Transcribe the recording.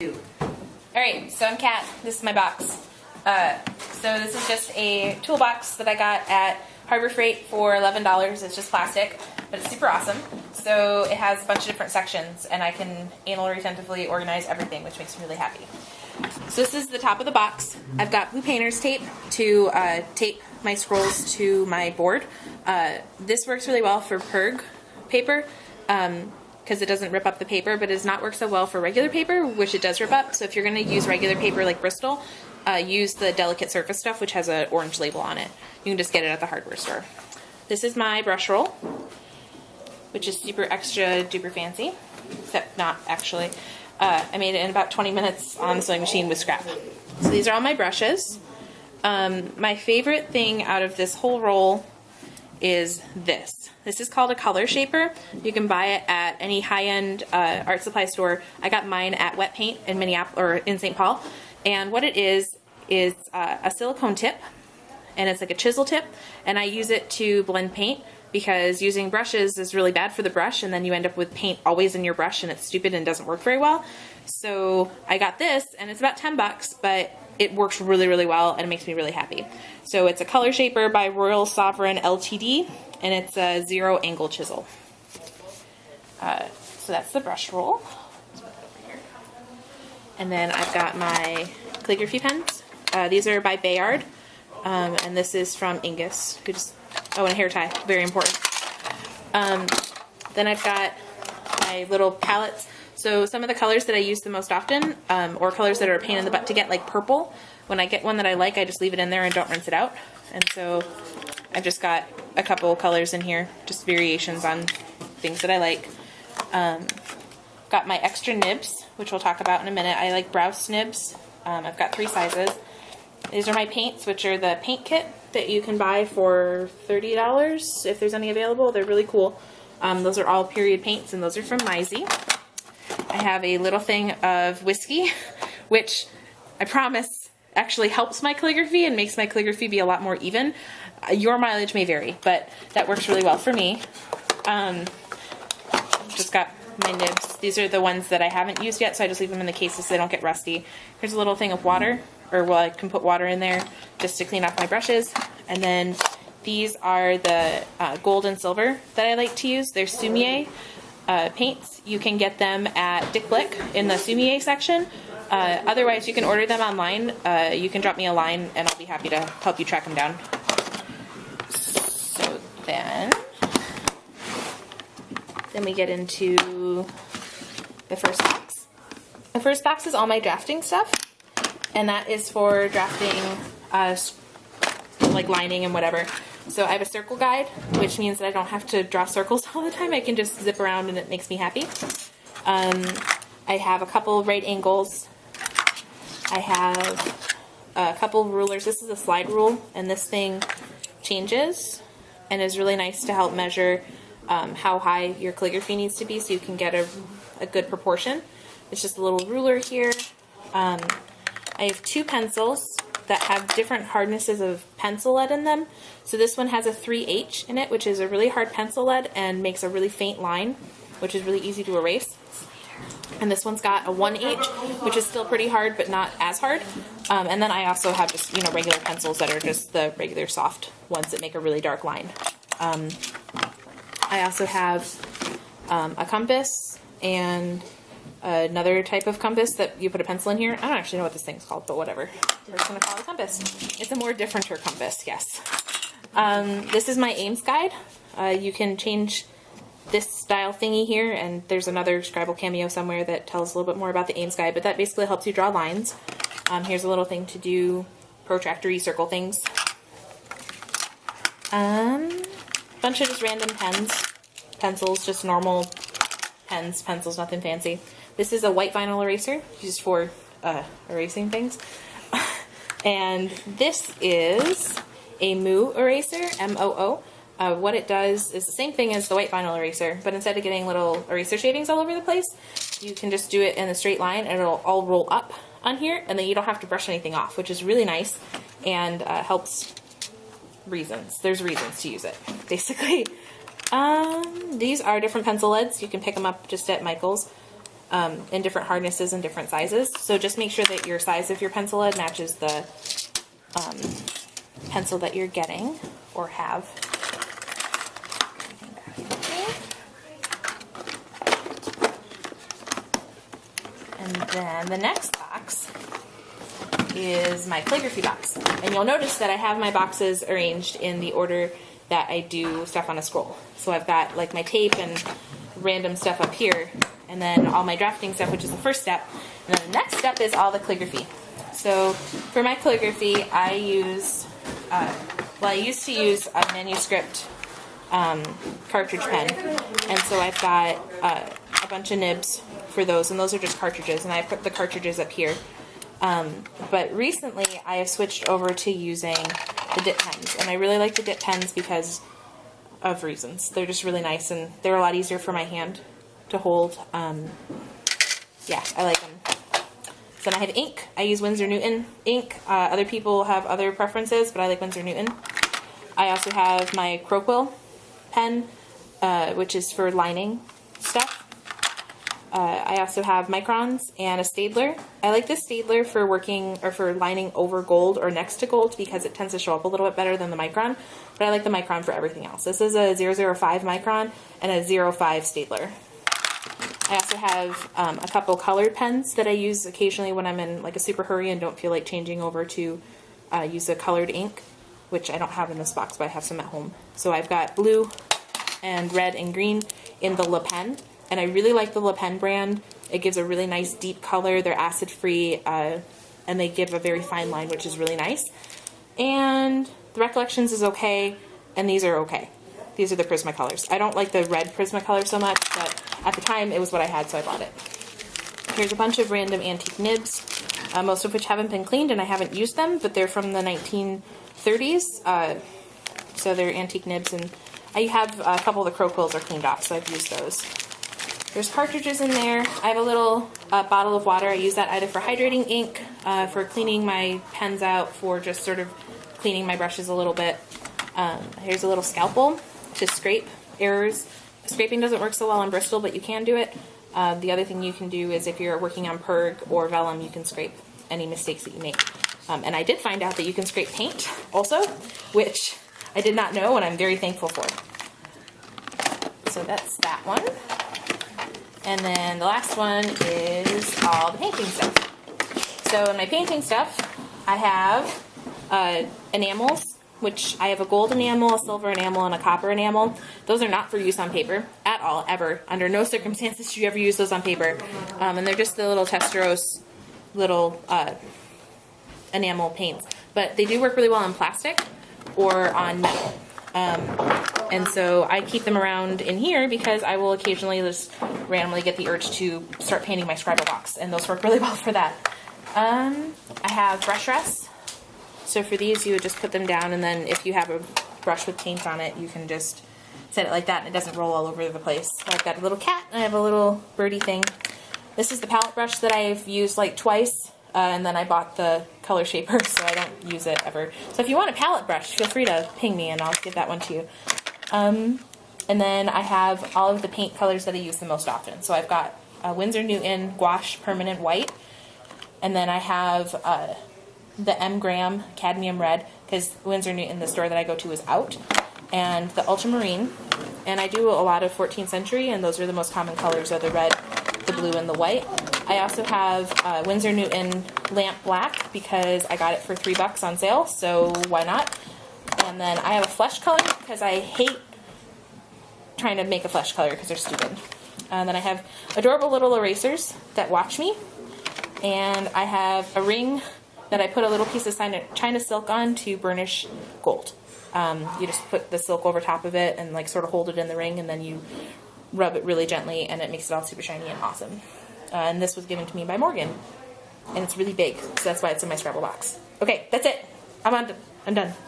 Alright, so I'm Kat. This is my box. So this is just a toolbox that I got at Harbor Freight for $11. It's just plastic, but it's super awesome. So it has a bunch of different sections, and I can anal retentively organize everything, which makes me really happy. So this is the top of the box. I've got blue painter's tape to tape my scrolls to my board. This works really well for PERG paper, because it doesn't rip up the paper, but it does not work so well for regular paper, which it does rip up. So if you're going to use regular paper like Bristol, use the delicate surface stuff, which has an orange label on it. You can just get it at the hardware store. This is my brush roll, which is super extra duper fancy, except not actually. I made it in about 20 minutes on the sewing machine with scrap. So these are all my brushes. My favorite thing out of this whole roll is this. This is called a color shaper. You can buy it at any high-end art supply store. I got mine at Wet Paint in Minneapolis, or in St. Paul. And what it is a silicone tip, and it's like a chisel tip, and I use it to blend paint because using brushes is really bad for the brush, and then you end up with paint always in your brush, and it's stupid and doesn't work very well. So I got this, and it's about 10 bucks, but it works really, really well, and it makes me really happy. So it's a color shaper by Royal Sovereign Ltd, and it's a 0 angle chisel. So that's the brush roll. And then I've got my calligraphy pens. These are by Bayard, and this is from Ingus, who just, oh, and a hair tie, very important. Then I've got my little palettes. So some of the colors that I use the most often, or colors that are a pain in the butt to get, like purple, when I get one that I like, I just leave it in there and don't rinse it out. And so I've just got a couple colors in here, just variations on things that I like. Got my extra nibs, which we'll talk about in a minute. I like Browse nibs. I've got 3 sizes. These are my paints, which are the paint kit that you can buy for $30 if there's any available. They're really cool. Those are all period paints, and those are from Mizey. I have a little thing of whiskey, which I promise actually helps my calligraphy and makes my calligraphy be a lot more even. Your mileage may vary, but that works really well for me. Just got my nibs. These are the ones that I haven't used yet, so I just leave them in the cases so they don't get rusty. Here's a little thing of water, or well, I can put water in there just to clean off my brushes. And then these are the gold and silver that I like to use. They're Sumier paints. You can get them at Dick Blick in the Sumier section. Otherwise, you can order them online. You can drop me a line, and I'll be happy to help you track them down. So then we get into the first box. The first box is all my drafting stuff, and that is for drafting like lining and whatever. So I have a circle guide, which means that I don't have to draw circles all the time. I can just zip around and it makes me happy. I have a couple right angles. I have a couple rulers. This is a slide rule, and this thing changes and is really nice to help measure how high your calligraphy needs to be so you can get a good proportion. It's just a little ruler here. I have 2 pencils that have different hardnesses of pencil lead in them. So this one has a 3H in it, which is a really hard pencil lead and makes a really faint line, which is really easy to erase. And this one's got a 1H, which is still pretty hard, but not as hard. And then I also have just, regular pencils that are just the regular soft ones that make a really dark line. I also have a compass and another type of compass that you put a pencil in here. I don't actually know what this thing's called, but whatever. We're just going to call it a compass. It's a more differenter compass, yes. This is my Ames guide. You can change this style thingy here, and there's another Scribal cameo somewhere that tells a little bit more about the Ames guide, but that basically helps you draw lines. Here's a little thing to do protractor circle things. Bunch of just random pens, pencils, just normal pens, pencils, nothing fancy. This is a white vinyl eraser, used for erasing things. And this is a Moo eraser, M-O-O. What it does is the same thing as the white vinyl eraser, but instead of getting little eraser shavings all over the place, you can just do it in a straight line and it'll all roll up on here, and then you don't have to brush anything off, which is really nice and helps reasons. There's reasons to use it, basically. These are different pencil leads. You can pick them up just at Michael's. in different hardnesses and different sizes. So just make sure that your size of your pencil lead matches the pencil that you're getting or have. And then the next box is my calligraphy box. And you'll notice that I have my boxes arranged in the order that I do stuff on a scroll. So I've got like my tape and random stuff up here, and then all my drafting stuff, which is the first step. And then the next step is all the calligraphy. So for my calligraphy, I used, I used to use a manuscript cartridge pen. And so I've got a bunch of nibs for those, and those are just cartridges, and I put the cartridges up here. But recently I have switched over to using the dip pens, and I really like the dip pens because of reasons. They're just really nice, and they're a lot easier for my hand to hold. Yeah, I like them. So then I have ink. I use Winsor Newton ink. Other people have other preferences, but I like Winsor Newton. I also have my Crowquill pen, which is for lining stuff. I also have microns and a Staedtler. I like this Staedtler for working or for lining over gold or next to gold because it tends to show up a little bit better than the micron, but I like the micron for everything else. This is a 005 micron and a 05 Staedtler. I also have a couple colored pens that I use occasionally when I'm in like a super hurry and don't feel like changing over to use a colored ink, which I don't have in this box, but I have some at home. So I've got blue and red and green in the Le Pen. And I really like the Le Pen brand. It gives a really nice deep color. They're acid free, and they give a very fine line, which is really nice. And the Recollections is okay, and these are okay. These are the Prismacolors. I don't like the red Prismacolor so much, but at the time it was what I had, so I bought it. Here's a bunch of random antique nibs, most of which haven't been cleaned, and I haven't used them, but they're from the 1930s, so they're antique nibs, and I have a couple of the Crowquills are cleaned off, so I've used those. There's cartridges in there. I have a little bottle of water. I use that either for hydrating ink, for cleaning my pens out, for just sort of cleaning my brushes a little bit. Here's a little scalpel to scrape errors. Scraping doesn't work so well on Bristol, but you can do it. The other thing you can do is if you're working on Perg or Vellum, you can scrape any mistakes that you make. And I did find out that you can scrape paint also, which I did not know, and I'm very thankful for. So that's that one. And then the last one is all the painting stuff. So in my painting stuff, I have enamels, which I have a gold enamel, a silver enamel, and a copper enamel. Those are not for use on paper at all, ever. Under no circumstances should you ever use those on paper. And they're just the little Testeros little enamel paints. But they do work really well on plastic or on metal. And so I keep them around in here because I will occasionally just randomly get the urge to start painting my scribal box, and those work really well for that. I have brush rests. So for these, you would just put them down, and then if you have a brush with paint on it, you can just set it like that, and it doesn't roll all over the place. So I've got a little cat, and I have a little birdie thing. This is the palette brush that I've used like twice, and then I bought the color shaper, so I don't use it ever. So if you want a palette brush, feel free to ping me, and I'll give that one to you. And then I have all of the paint colors that I use the most often. So I've got Winsor Newton Gouache Permanent White, and then I have the M. Graham Cadmium Red, because Winsor Newton, the store that I go to, is out, and the Ultramarine, and I do a lot of 14th century, and those are the most common colors, are the red, the blue, and the white. I also have Winsor Newton Lamp Black, because I got it for $3 on sale, so why not? And then I have a flesh color, because I hate trying to make a flesh color, because they're stupid. And then I have adorable little erasers that watch me, and I have a ring that I put a little piece of China silk on to burnish gold. You just put the silk over top of it and like sort of hold it in the ring, and then you rub it really gently, and it makes it all super shiny and awesome. And this was given to me by Morgan, and it's really big, so that's why it's in my Scrabble box. Okay, that's it. I'm done.